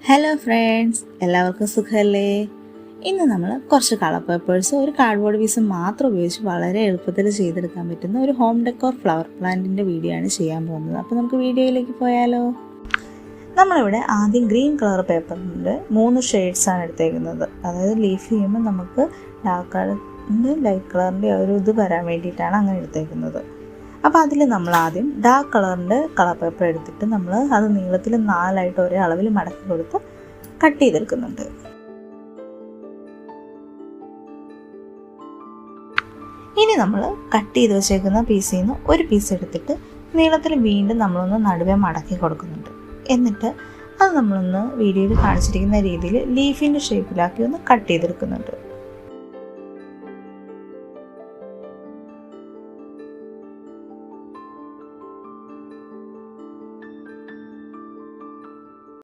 Hello friends, എല്ലാവർക്കും സുഖമല്ലേ? ഇന്ന് നമ്മൾ കുറച്ച് കളർ പേപ്പേഴ്സും ഒരു കാർഡ്ബോർഡ് പീസും മാത്രം ഉപയോഗിച്ച് വളരെ എളുപ്പത്തിൽ ചെയ്തെടുക്കാൻ പറ്റുന്ന ഒരു ഹോം ഡെക്കോർ ഫ്ലവർ പ്ലാന്റിൻ്റെ വീഡിയോ ആണ് ചെയ്യാൻ പോകുന്നത്. അപ്പോൾ നമുക്ക് വീഡിയോയിലേക്ക് പോയാലോ? നമ്മളിവിടെ ആദ്യം ഗ്രീൻ കളർ പേപ്പറിൻ്റെ 3 ഷെയ്ഡ്സാണ് എടുത്തേക്കുന്നത്. അതായത് ലീഫ് ചെയ്യുമ്പോൾ നമുക്ക് ഡാർക്ക് കളറിൻ്റെ ലൈറ്റ് കളറിൻ്റെ ഒരു ഇത് വരാൻ വേണ്ടിയിട്ടാണ് അങ്ങനെ എടുത്തേക്കുന്നത്. അപ്പോൾ അതിൽ നമ്മൾ ആദ്യം ഡാർക്ക് കളറിൻ്റെ കളർ പേപ്പർ എടുത്തിട്ട് നമ്മൾ അത് നീളത്തിൽ 4 ഒരേ അളവിൽ മടക്കി കൊടുത്ത് കട്ട് ചെയ്തെടുക്കുന്നുണ്ട്. ഇനി നമ്മൾ കട്ട് ചെയ്ത് വെച്ചേക്കുന്ന പീസിൽ നിന്ന് ഒരു പീസ് എടുത്തിട്ട് നീളത്തിൽ വീണ്ടും നമ്മളൊന്ന് നടുവേ മടക്കി കൊടുക്കുന്നുണ്ട്. എന്നിട്ട് അത് നമ്മളൊന്ന് വീഡിയോയിൽ കാണിച്ചിരിക്കുന്ന രീതിയിൽ ലീഫിൻ്റെ ഷേപ്പിലാക്കി ഒന്ന് കട്ട് ചെയ്തെടുക്കുന്നുണ്ട്.